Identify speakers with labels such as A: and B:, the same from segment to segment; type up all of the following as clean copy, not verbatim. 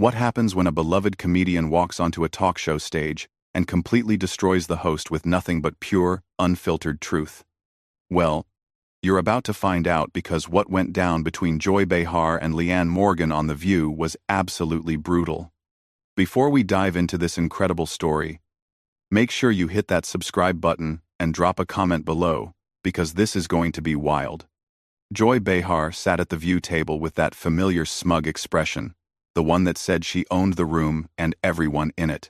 A: What happens when a beloved comedian walks onto a talk show stage and completely destroys the host with nothing but pure, unfiltered truth? Well, you're about to find out, because what went down between Joy Behar and Leanne Morgan on The View was absolutely brutal. Before we dive into this incredible story, make sure you hit that subscribe button and drop a comment below, because this is going to be wild. Joy Behar sat at the View table with that familiar smug expression, the one that said she owned the room and everyone in it.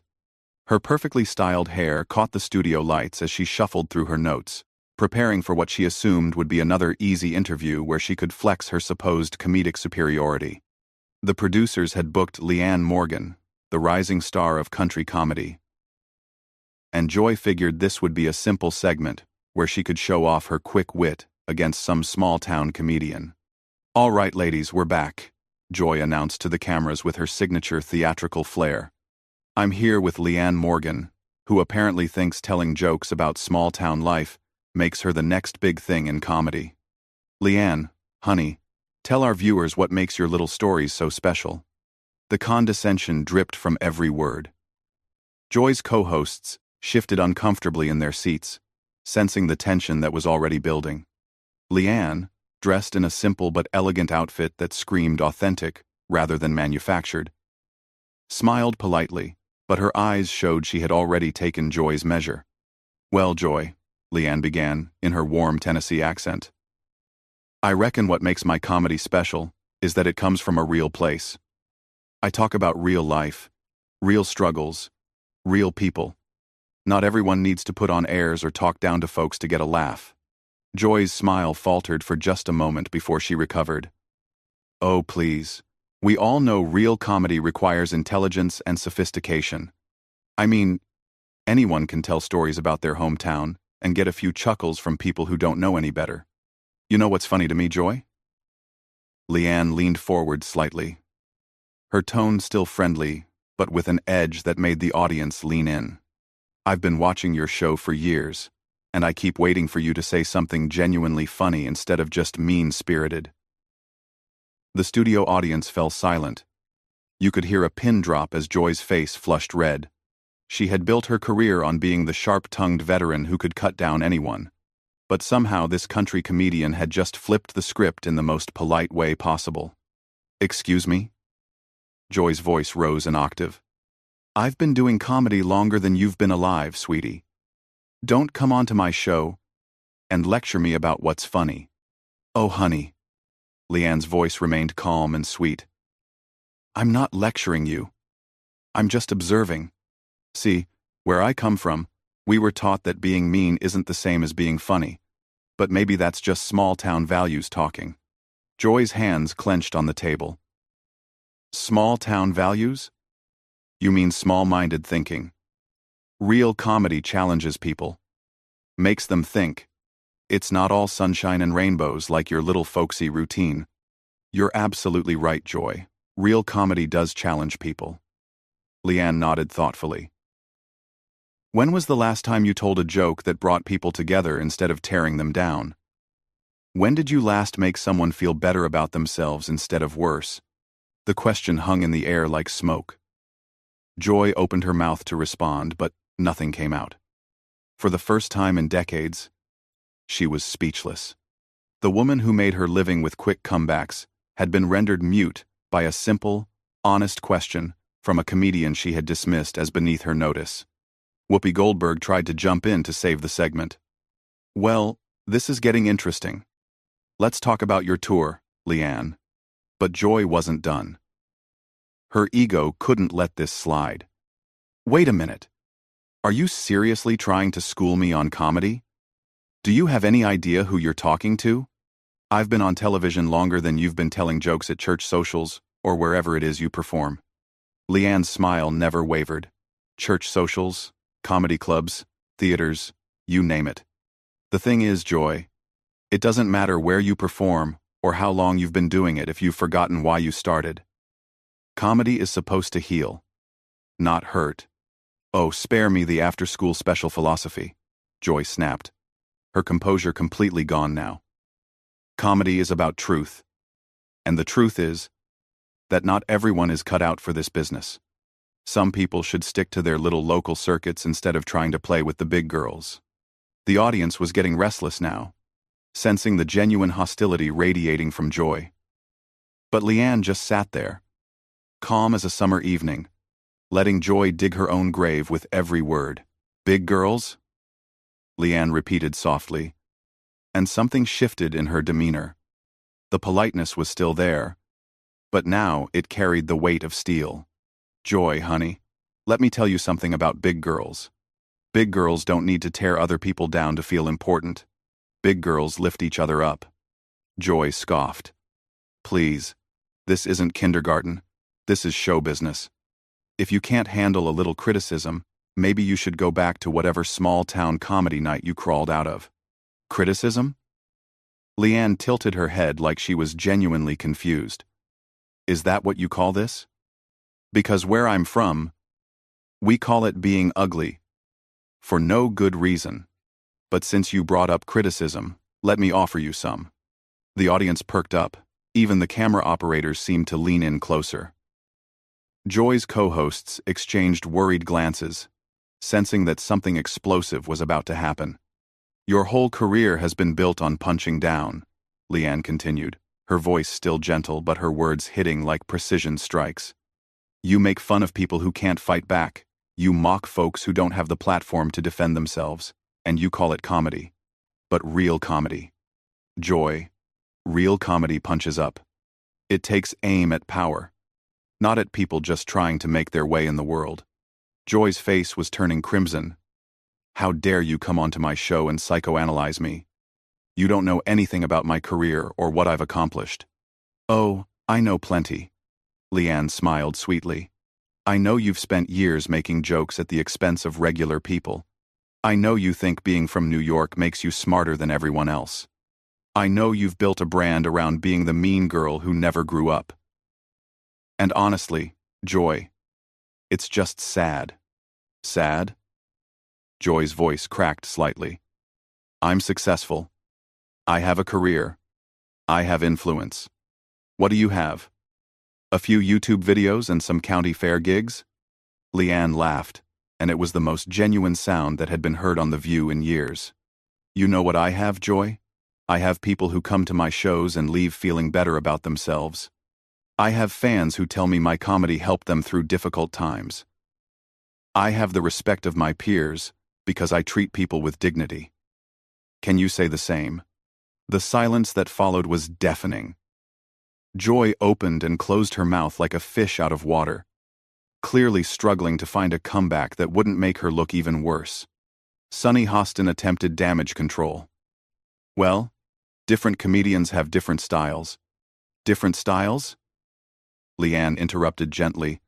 A: Her perfectly styled hair caught the studio lights as she shuffled through her notes, preparing for what she assumed would be another easy interview where she could flex her supposed comedic superiority. The producers had booked Leanne Morgan, the rising star of country comedy, and Joy figured this would be a simple segment where she could show off her quick wit against some small-town comedian. "All right, ladies, we're back," Joy announced to the cameras with her signature theatrical flair. "I'm here with Leanne Morgan, who apparently thinks telling jokes about small-town life makes her the next big thing in comedy. Leanne, honey, tell our viewers what makes your little stories so special." The condescension dripped from every word. Joy's co-hosts shifted uncomfortably in their seats, sensing the tension that was already building. Leanne, dressed in a simple but elegant outfit that screamed authentic rather than manufactured, smiled politely, but her eyes showed she had already taken Joy's measure. "Well, Joy," Leanne began, in her warm Tennessee accent, "I reckon what makes my comedy special is that it comes from a real place. I talk about real life, real struggles, real people. Not everyone needs to put on airs or talk down to folks to get a laugh." Joy's smile faltered for just a moment before she recovered. "Oh, please. We all know real comedy requires intelligence and sophistication. I mean, anyone can tell stories about their hometown and get a few chuckles from people who don't know any better. You know what's funny to me, Joy?" Leanne leaned forward slightly, her tone still friendly, but with an edge that made the audience lean in. "I've been watching your show for years, and I keep waiting for you to say something genuinely funny instead of just mean-spirited." The studio audience fell silent. You could hear a pin drop as Joy's face flushed red. She had built her career on being the sharp-tongued veteran who could cut down anyone. But somehow this country comedian had just flipped the script in the most polite way possible. "Excuse me?" Joy's voice rose an octave. "I've been doing comedy longer than you've been alive, sweetie. Don't come onto my show and lecture me about what's funny." "Oh, honey." Leanne's voice remained calm and sweet. "I'm not lecturing you. I'm just observing. See, where I come from, we were taught that being mean isn't the same as being funny. But maybe that's just small-town values talking." Joy's hands clenched on the table. "Small-town values? You mean small-minded thinking. Real comedy challenges people. Makes them think. It's not all sunshine and rainbows like your little folksy routine." "You're absolutely right, Joy. Real comedy does challenge people." Leanne nodded thoughtfully. "When was the last time you told a joke that brought people together instead of tearing them down? When did you last make someone feel better about themselves instead of worse?" The question hung in the air like smoke. Joy opened her mouth to respond, but nothing came out. For the first time in decades, she was speechless. The woman who made her living with quick comebacks had been rendered mute by a simple, honest question from a comedian she had dismissed as beneath her notice. Whoopi Goldberg tried to jump in to save the segment. "Well, this is getting interesting. Let's talk about your tour, Leanne." But Joy wasn't done. Her ego couldn't let this slide. "Wait a minute. Are you seriously trying to school me on comedy? Do you have any idea who you're talking to? I've been on television longer than you've been telling jokes at church socials or wherever it is you perform." Leanne's smile never wavered. Church socials, comedy clubs, theaters, you name it. "The thing is, Joy, it doesn't matter where you perform or how long you've been doing it if you've forgotten why you started. Comedy is supposed to heal, not hurt." "Oh, spare me the after-school special philosophy," Joy snapped, her composure completely gone now. "Comedy is about truth. And the truth is, that not everyone is cut out for this business. Some people should stick to their little local circuits instead of trying to play with the big girls. The audience was getting restless now, sensing the genuine hostility radiating from Joy. But Leanne just sat there, calm as a summer evening, letting Joy dig her own grave with every word. "Big girls?" Leanne repeated softly, and something shifted in her demeanor. The politeness was still there, but now it carried the weight of steel. "Joy, honey, let me tell you something about big girls. Big girls don't need to tear other people down to feel important. Big girls lift each other up." Joy scoffed. "Please, this isn't kindergarten. This is show business. If you can't handle a little criticism, maybe you should go back to whatever small-town comedy night you crawled out of." "Criticism?" Leanne tilted her head like she was genuinely confused. "Is that what you call this? Because where I'm from, we call it being ugly. For no good reason. But since you brought up criticism, let me offer you some." The audience perked up. Even the camera operators seemed to lean in closer. Joy's co-hosts exchanged worried glances, sensing that something explosive was about to happen. "Your whole career has been built on punching down," Leanne continued, her voice still gentle but her words hitting like precision strikes. "You make fun of people who can't fight back. You mock folks who don't have the platform to defend themselves, and you call it comedy. But real comedy. Joy, real comedy punches up. It takes aim at power, not at people just trying to make their way in the world." Joy's face was turning crimson. "How dare you come onto my show and psychoanalyze me? You don't know anything about my career or what I've accomplished." "Oh, I know plenty." Leanne smiled sweetly. "I know you've spent years making jokes at the expense of regular people. I know you think being from New York makes you smarter than everyone else. I know you've built a brand around being the mean girl who never grew up. And honestly, Joy, it's just sad." "Sad?" Joy's voice cracked slightly. "I'm successful. I have a career. I have influence. What do you have? A few YouTube videos and some county fair gigs?" Leanne laughed, and it was the most genuine sound that had been heard on The View in years. "You know what I have, Joy? I have people who come to my shows and leave feeling better about themselves. I have fans who tell me my comedy helped them through difficult times. I have the respect of my peers because I treat people with dignity. Can you say the same?" The silence that followed was deafening. Joy opened and closed her mouth like a fish out of water, clearly struggling to find a comeback that wouldn't make her look even worse. Sunny Hostin attempted damage control. "Well, different comedians have different styles." "Different styles?" Leanne interrupted gently,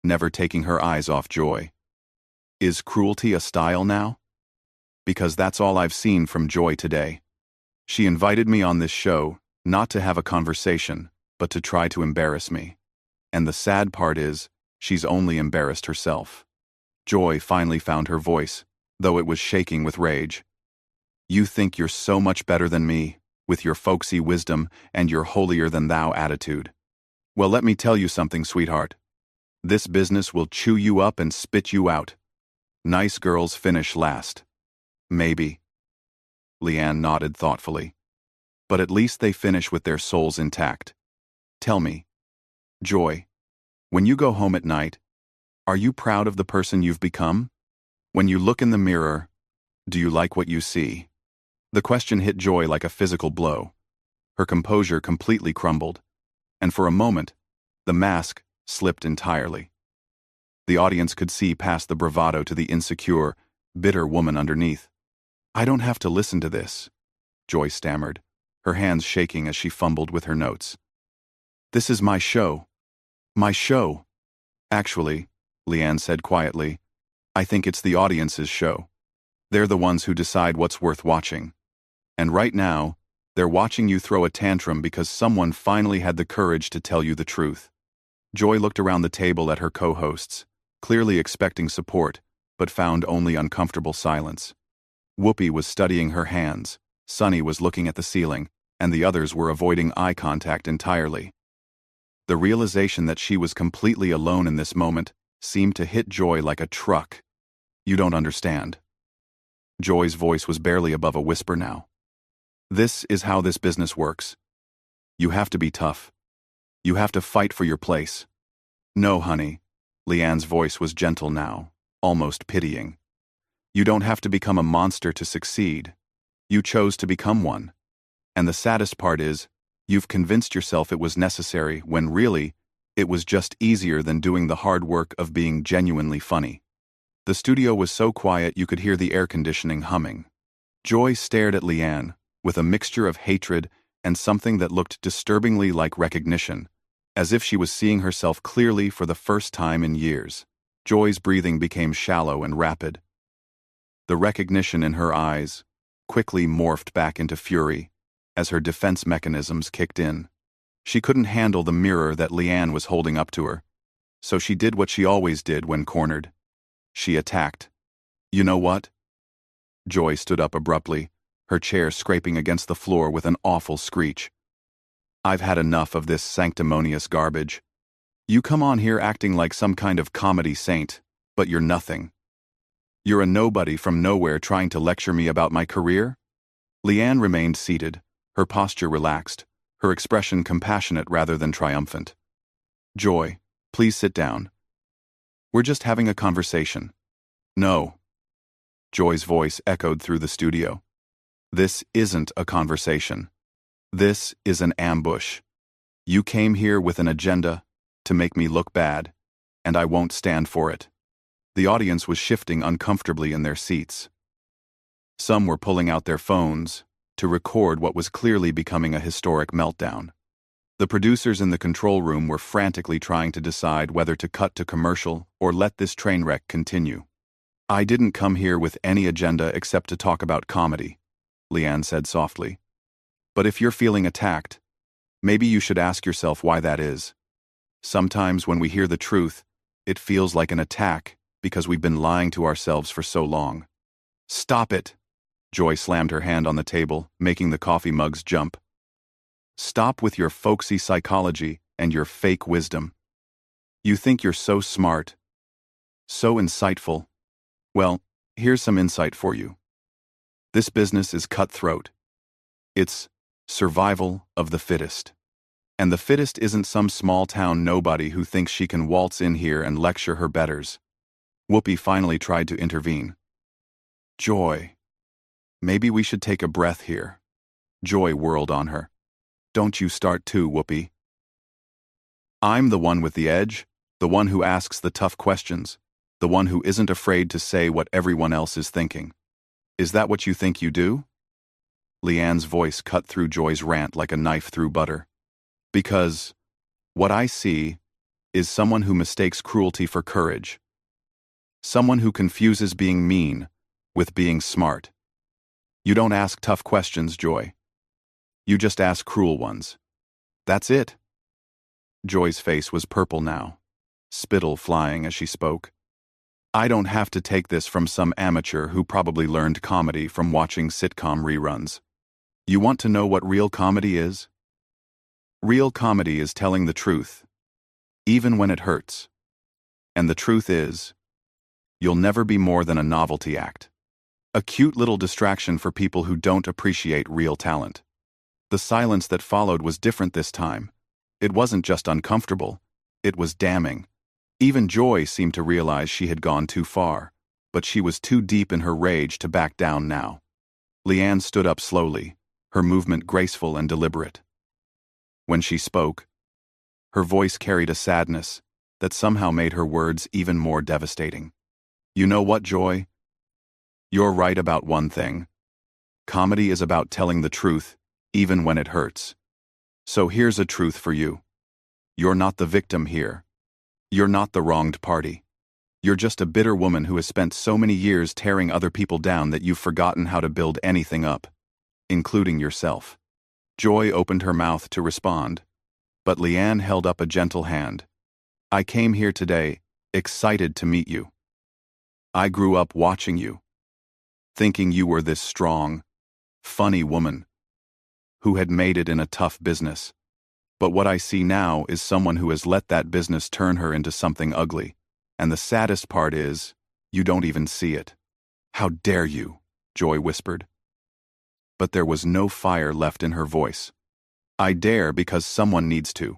A: never taking her eyes off Joy. "Is cruelty a style now? Because that's all I've seen from Joy today. She invited me on this show, not to have a conversation, but to try to embarrass me. And the sad part is, she's only embarrassed herself." Joy finally found her voice, though it was shaking with rage. "You think you're so much better than me, with your folksy wisdom and your holier-than-thou attitude. Well, let me tell you something, sweetheart. This business will chew you up and spit you out. Nice girls finish last." "Maybe." Leanne nodded thoughtfully. "But at least they finish with their souls intact. Tell me, Joy, when you go home at night, are you proud of the person you've become? When you look in the mirror, do you like what you see?" The question hit Joy like a physical blow. Her composure completely crumbled, and for a moment, the mask slipped entirely. The audience could see past the bravado to the insecure, bitter woman underneath. "I don't have to listen to this," Joy stammered, her hands shaking as she fumbled with her notes. "This is my show. My show." "Actually," Leanne said quietly, "I think it's the audience's show. They're the ones who decide what's worth watching. And right now, they're watching you throw a tantrum because someone finally had the courage to tell you the truth." Joy looked around the table at her co-hosts, clearly expecting support, but found only uncomfortable silence. Whoopi was studying her hands, Sunny was looking at the ceiling, and the others were avoiding eye contact entirely. The realization that she was completely alone in this moment seemed to hit Joy like a truck. "You don't understand." Joy's voice was barely above a whisper now. "This is how this business works. You have to be tough. You have to fight for your place." "No, honey." Leanne's voice was gentle now, almost pitying. "You don't have to become a monster to succeed. You chose to become one. And the saddest part is, you've convinced yourself it was necessary when really, it was just easier than doing the hard work of being genuinely funny." The studio was so quiet you could hear the air conditioning humming. Joy stared at Leanne, with a mixture of hatred and something that looked disturbingly like recognition, as if she was seeing herself clearly for the first time in years. Joy's breathing became shallow and rapid. The recognition in her eyes quickly morphed back into fury as her defense mechanisms kicked in. She couldn't handle the mirror that Leanne was holding up to her, so she did what she always did when cornered. She attacked. "You know what?" Joy stood up abruptly, her chair scraping against the floor with an awful screech. "I've had enough of this sanctimonious garbage. You come on here acting like some kind of comedy saint, but you're nothing. You're a nobody from nowhere trying to lecture me about my career?" Leanne remained seated, her posture relaxed, her expression compassionate rather than triumphant. "Joy, please sit down. We're just having a conversation." "No." Joy's voice echoed through the studio. "This isn't a conversation. This is an ambush. You came here with an agenda to make me look bad, and I won't stand for it." The audience was shifting uncomfortably in their seats. Some were pulling out their phones to record what was clearly becoming a historic meltdown. The producers in the control room were frantically trying to decide whether to cut to commercial or let this train wreck continue. "I didn't come here with any agenda except to talk about comedy," Leanne said softly. "But if you're feeling attacked, maybe you should ask yourself why that is. Sometimes when we hear the truth, it feels like an attack because we've been lying to ourselves for so long." "Stop it!" Joy slammed her hand on the table, making the coffee mugs jump. "Stop with your folksy psychology and your fake wisdom. You think you're so smart, so insightful. Well, here's some insight for you. This business is cutthroat. It's survival of the fittest. And the fittest isn't some small-town nobody who thinks she can waltz in here and lecture her betters." Whoopi finally tried to intervene. "Joy, maybe we should take a breath here." Joy whirled on her. "Don't you start too, Whoopi. I'm the one with the edge, the one who asks the tough questions, the one who isn't afraid to say what everyone else is thinking. Is that what you think you do?" Leanne's voice cut through Joy's rant like a knife through butter. "Because what I see is someone who mistakes cruelty for courage. Someone who confuses being mean with being smart. You don't ask tough questions, Joy. You just ask cruel ones. That's it." Joy's face was purple now, spittle flying as she spoke. "I don't have to take this from some amateur who probably learned comedy from watching sitcom reruns. You want to know what real comedy is? Real comedy is telling the truth, even when it hurts. And the truth is, you'll never be more than a novelty act. A cute little distraction for people who don't appreciate real talent." The silence that followed was different this time. It wasn't just uncomfortable, it was damning. Even Joy seemed to realize she had gone too far, but she was too deep in her rage to back down now. Leanne stood up slowly, her movement graceful and deliberate. When she spoke, her voice carried a sadness that somehow made her words even more devastating. "You know what, Joy? You're right about one thing. Comedy is about telling the truth, even when it hurts. So here's a truth for you. You're not the victim here. You're not the wronged party. You're just a bitter woman who has spent so many years tearing other people down that you've forgotten how to build anything up, including yourself." Joy opened her mouth to respond, but Leanne held up a gentle hand. "I came here today, excited to meet you. I grew up watching you, thinking you were this strong, funny woman who had made it in a tough business. But what I see now is someone who has let that business turn her into something ugly. And the saddest part is, you don't even see it. How dare you, Joy whispered. But there was no fire left in her voice. I dare because someone needs to.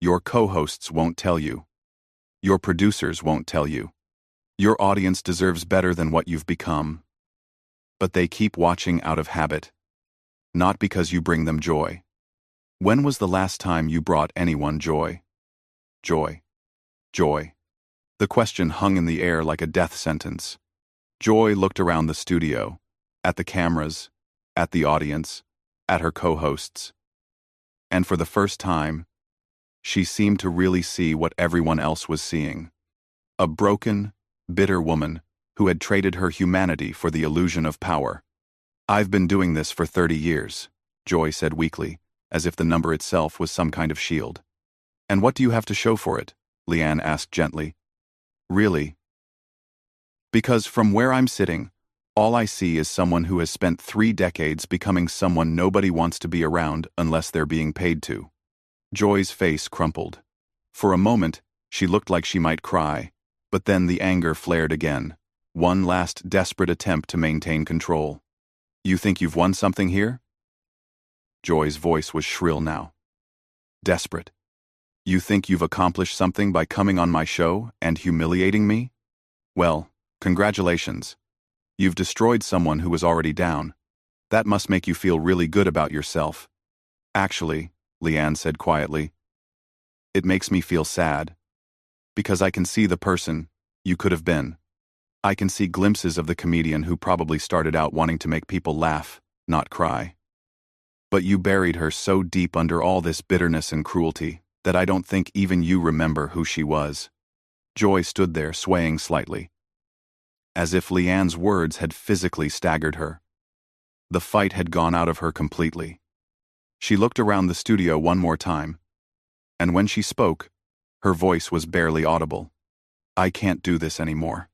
A: Your co-hosts won't tell you. Your producers won't tell you. Your audience deserves better than what you've become. But they keep watching out of habit. Not because you bring them joy. When was the last time you brought anyone joy? Joy. Joy. The question hung in the air like a death sentence. Joy looked around the studio, at the cameras, at the audience, at her co-hosts. And for the first time, she seemed to really see what everyone else was seeing. A broken, bitter woman who had traded her humanity for the illusion of power. I've been doing this for 30 years, Joy said weakly, as if the number itself was some kind of shield. And what do you have to show for it? Leanne asked gently. Really? Because from where I'm sitting, all I see is someone who has spent 3 decades becoming someone nobody wants to be around unless they're being paid to. Joy's face crumpled. For a moment, she looked like she might cry, but then the anger flared again. One last desperate attempt to maintain control. You think you've won something here? Joy's voice was shrill now. Desperate. You think you've accomplished something by coming on my show and humiliating me? Well, congratulations. You've destroyed someone who was already down. That must make you feel really good about yourself. Actually, Leanne said quietly, it makes me feel sad. Because I can see the person you could have been. I can see glimpses of the comedian who probably started out wanting to make people laugh, not cry. But you buried her so deep under all this bitterness and cruelty that I don't think even you remember who she was. Joy stood there swaying slightly, as if Leanne's words had physically staggered her. The fight had gone out of her completely. She looked around the studio one more time, and when she spoke, her voice was barely audible. I can't do this anymore.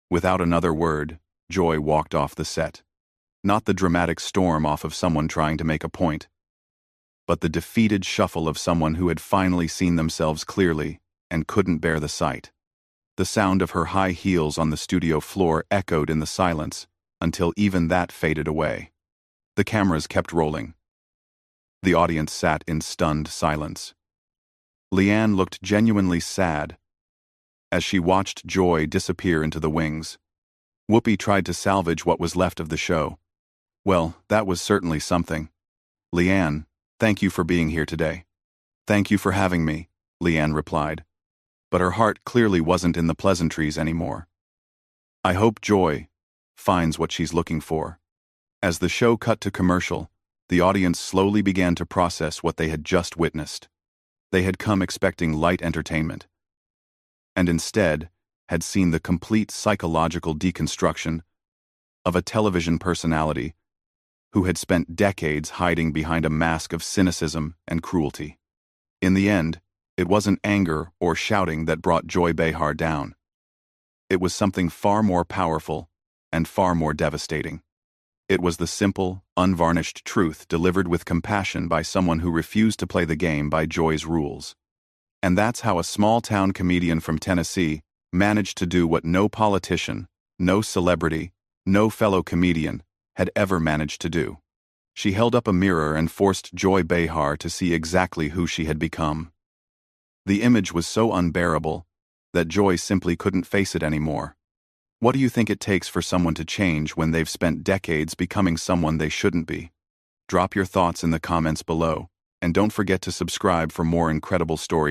A: Without another word, Joy walked off the set. Not the dramatic storm off of someone trying to make a point, but the defeated shuffle of someone who had finally seen themselves clearly and couldn't bear the sight. The sound of her high heels on the studio floor echoed in the silence until even that faded away. The cameras kept rolling. The audience sat in stunned silence. Leanne looked genuinely sad as she watched Joy disappear into the wings. Whoopi tried to salvage what was left of the show. Well, that was certainly something. Leanne, thank you for being here today. Thank you for having me, Leanne replied. But her heart clearly wasn't in the pleasantries anymore. I hope Joy finds what she's looking for. As the show cut to commercial, the audience slowly began to process what they had just witnessed. They had come expecting light entertainment, and instead had seen the complete psychological deconstruction of a television personality who had spent decades hiding behind a mask of cynicism and cruelty. In the end, it wasn't anger or shouting that brought Joy Behar down. It was something far more powerful and far more devastating. It was the simple, unvarnished truth delivered with compassion by someone who refused to play the game by Joy's rules. And that's how a small-town comedian from Tennessee managed to do what no politician, no celebrity, no fellow comedian had ever managed to do. She held up a mirror and forced Joy Behar to see exactly who she had become. The image was so unbearable that Joy simply couldn't face it anymore. What do you think it takes for someone to change when they've spent decades becoming someone they shouldn't be? Drop your thoughts in the comments below, and don't forget to subscribe for more incredible stories.